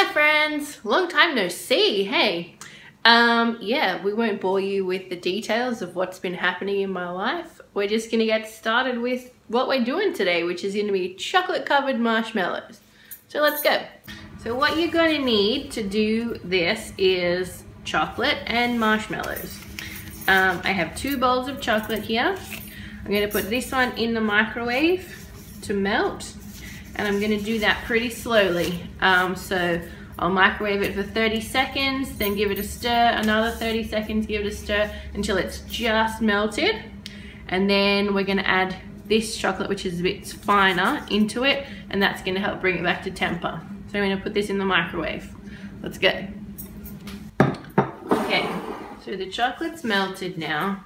Hi friends, long time no see. Hey, yeah, we won't bore you with the details of what's been happening in my life. We're just gonna get started with what we're doing today, which is gonna be chocolate covered marshmallows. So let's go. So what you're gonna need to do this is chocolate and marshmallows. I have 2 bowls of chocolate here. I'm gonna put this one in the microwave to melt, and I'm gonna do that pretty slowly. So I'll microwave it for 30 seconds, then give it a stir, another 30 seconds, give it a stir until it's just melted. And then we're gonna add this chocolate, which is a bit finer, into it, and that's gonna help bring it back to temper. So I'm gonna put this in the microwave. Let's go. Okay, so the chocolate's melted now.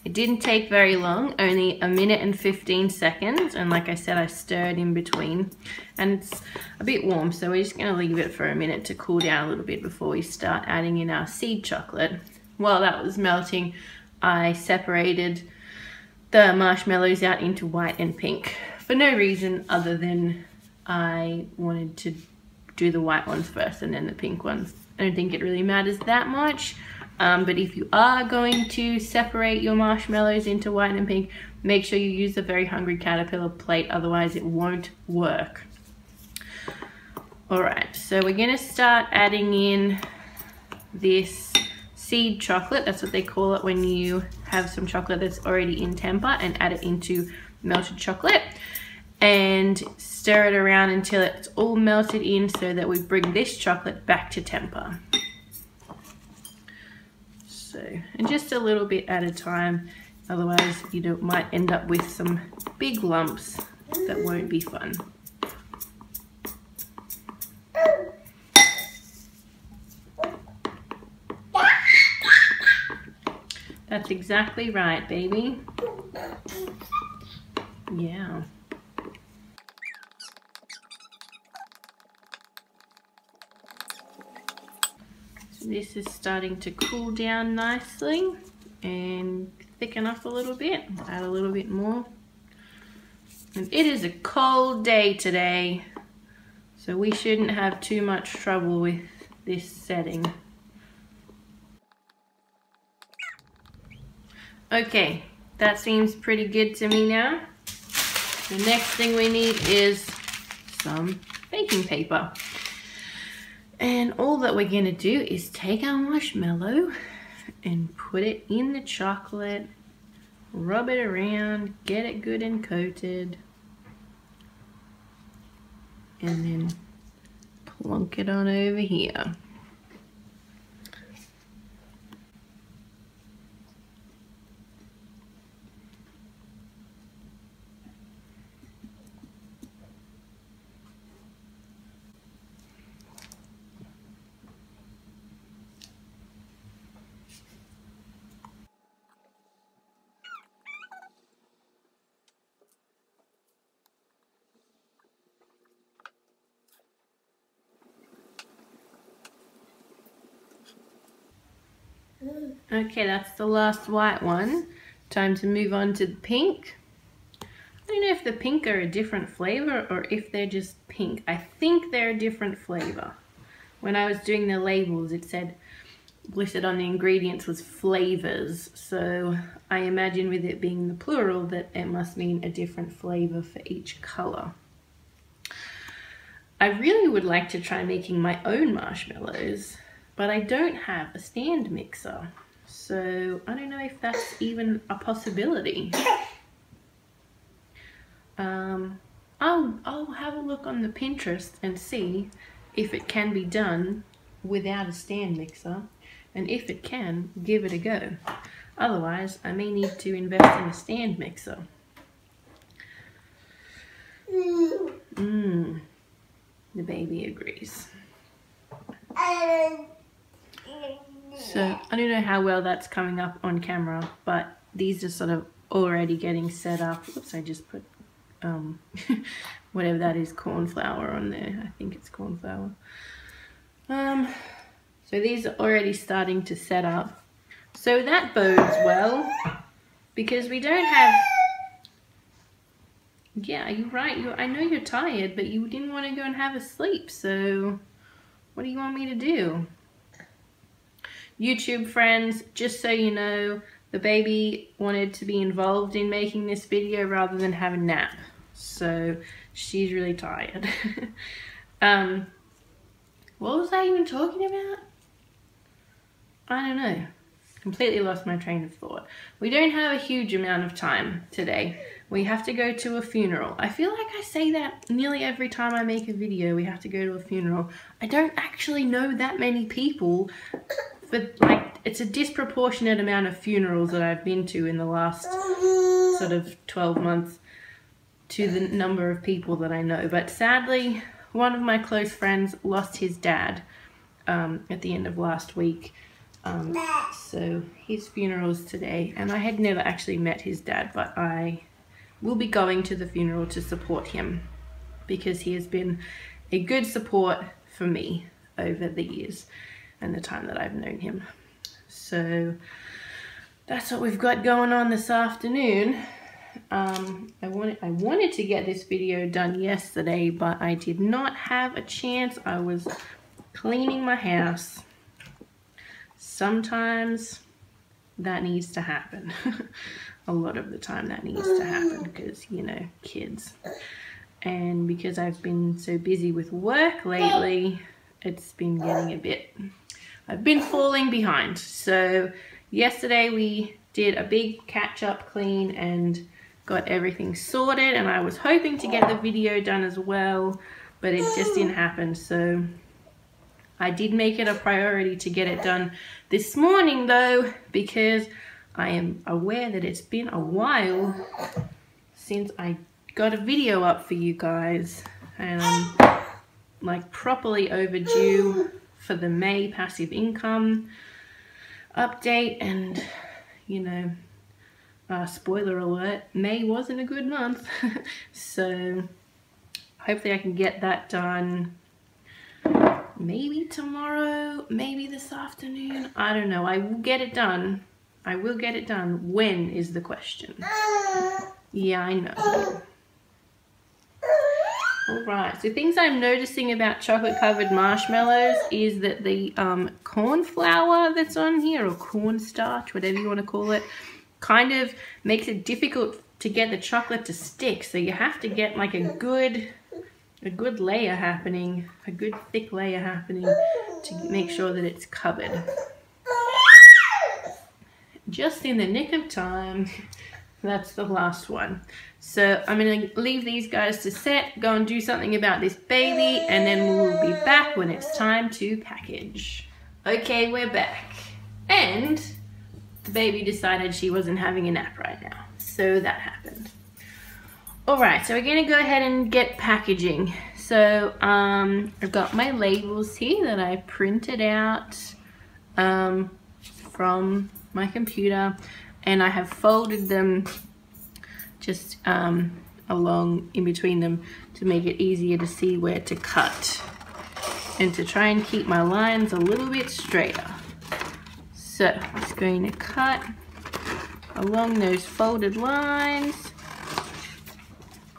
It didn't take very long, only 1 minute and 15 seconds. And like I said, I stirred in between. And it's a bit warm, so we're just gonna leave it for a minute to cool down a little bit before we start adding in our seed chocolate. While that was melting, I separated the marshmallows out into white and pink for no reason other than I wanted to do the white ones first and then the pink ones. I don't think it really matters that much. But if you are going to separate your marshmallows into white and pink, make sure you use a Very Hungry Caterpillar plate, otherwise it won't work. Alright, so we're going to start adding in this seed chocolate. That's what they call it when you have some chocolate that's already in temper and add it into melted chocolate. And stir it around until it's all melted in so that we bring this chocolate back to temper. So, and just a little bit at a time, otherwise you might end up with some big lumps that won't be fun. That's exactly right, baby. Yeah. This is starting to cool down nicely and thicken up a little bit. Add a little bit more. And it is a cold day today, so we shouldn't have too much trouble with this setting. Okay, that seems pretty good to me now. The next thing we need is some baking paper. And all that we're going to do is take our marshmallow and put it in the chocolate, rub it around, get it good and coated, and then plonk it on over here. Okay, that's the last white one. Time to move on to the pink. I don't know if the pink are a different flavor or if they're just pink. I think they're a different flavor. When I was doing the labels, it said, listed on the ingredients was flavors. So I imagine with it being the plural that it must mean a different flavor for each color. I really would like to try making my own marshmallows, but I don't have a stand mixer. So I don't know if that's even a possibility. I'll have a look on the Pinterest and see if it can be done without a stand mixer. And if it can, give it a go. Otherwise, I may need to invest in a stand mixer. The baby agrees. So I don't know how well that's coming up on camera, but these are sort of already getting set up. Oops, I just put whatever that is, corn flour on there. I think it's corn flour. So these are already starting to set up. So that bodes well because we don't have... Yeah, you're right. I know you're tired, but you didn't want to go and have a sleep, so What do you want me to do? YouTube friends, just so you know, the baby wanted to be involved in making this video rather than have a nap. So she's really tired. What was I even talking about? I don't know. Completely lost my train of thought. We don't have a huge amount of time today. We have to go to a funeral. I feel like I say that nearly every time I make a video, we have to go to a funeral. I don't actually know that many people, but like it's a disproportionate amount of funerals that I've been to in the last sort of 12 months to the number of people that I know. But sadly, one of my close friends lost his dad at the end of last week. So his funeral's today, and I had never actually met his dad, but I will be going to the funeral to support him because he has been a good support for me over the years and the time that I've known him. So that's what we've got going on this afternoon. I wanted to get this video done yesterday, but I did not have a chance. I was cleaning my house. Sometimes that needs to happen. A lot of the time that needs to happen because, you know, kids. And because I've been so busy with work lately, it's been getting a bit, I've been falling behind. So yesterday we did a big catch-up clean and got everything sorted, and I was hoping to get the video done as well, but it just didn't happen. So I did make it a priority to get it done this morning though, because I am aware that it's been a while since I got a video up for you guys, and I'm like properly overdue for the May passive income update. And you know, spoiler alert, May wasn't a good month. So hopefully I can get that done maybe tomorrow, maybe this afternoon. I don't know. I will get it done. I will get it done. When is the question? Yeah, I know. Alright, so things I'm noticing about chocolate covered marshmallows is that the corn flour that's on here, or cornstarch, whatever you want to call it, kind of makes it difficult to get the chocolate to stick. So you have to get like a good layer happening, a good thick layer happening to make sure that it's covered. Just in the nick of time. That's the last one. So I'm going to leave these guys to set, go and do something about this baby, and then we'll be back when it's time to package. Okay, we're back. And the baby decided she wasn't having a nap right now. So that happened. Alright, so we're going to go ahead and get packaging. So I've got my labels here that I printed out from my computer, and I have folded them just along in between them to make it easier to see where to cut and to try and keep my lines a little bit straighter. So I'm just going to cut along those folded lines.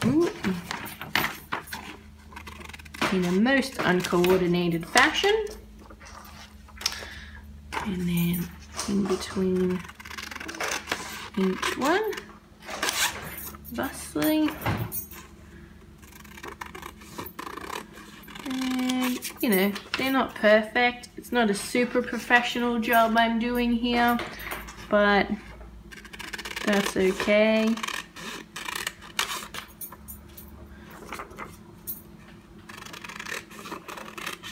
Ooh. In a most uncoordinated fashion, and then in between each one, thusly. And you know, they're not perfect. It's not a super professional job I'm doing here, but that's okay.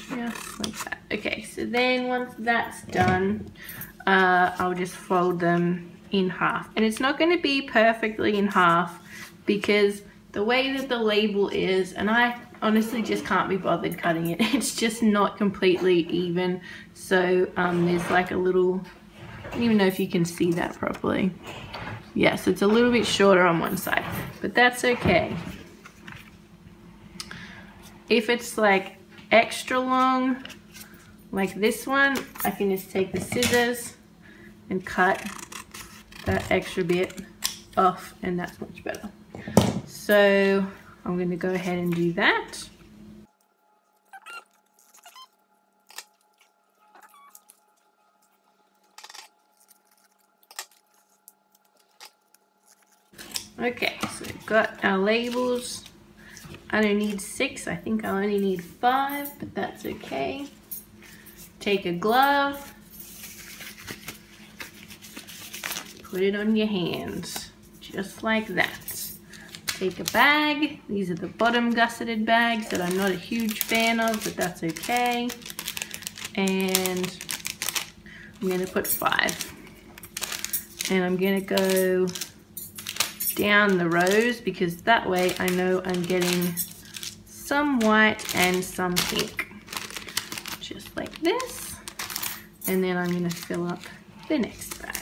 Just like that. Okay, so then once that's done, I'll just fold them in half. And it's not going to be perfectly in half because the way that the label is, and I honestly just can't be bothered cutting it, it's just not completely even. So there's like a little, I don't even know if you can see that properly. Yes, it's a little bit shorter on one side, but that's okay. If it's like extra long, like this one, I can just take the scissors and cut that extra bit off, and that's much better. So I'm going to go ahead and do that. Okay, so we've got our labels. I don't need 6, I think I only need 5, but that's okay. Take a glove, put it on your hands, just like that. Take a bag. These are the bottom gusseted bags that I'm not a huge fan of, but that's okay. And I'm gonna put 5. And I'm gonna go down the rows because that way I know I'm getting some white and some pink. Just like this. And then I'm gonna fill up the next bag.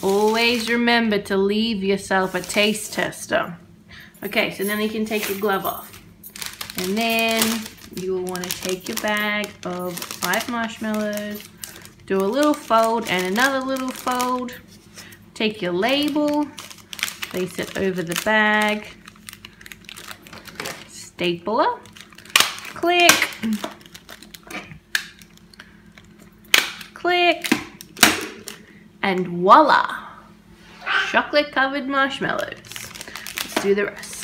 Always remember to leave yourself a taste tester. Okay, so then you can take your glove off. And then you will want to take your bag of 5 marshmallows, do a little fold and another little fold. Take your label, place it over the bag, stapler, click, click, and voila! Chocolate covered marshmallows. Let's do the rest.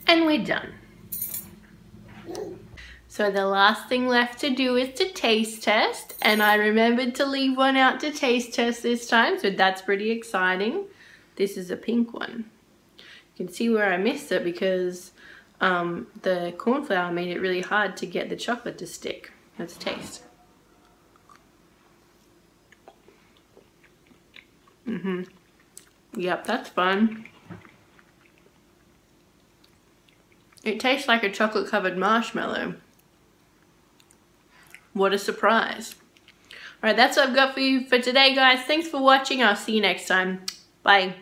And we're done. So the last thing left to do is to taste test, and I remembered to leave one out to taste test this time, so that's pretty exciting. This is a pink one. You can see where I missed it because the corn flour made it really hard to get the chocolate to stick. Let's taste. Yep, that's fun. It tastes like a chocolate covered marshmallow. What a surprise. Alright, that's what I've got for you for today, guys. Thanks for watching. I'll see you next time. Bye.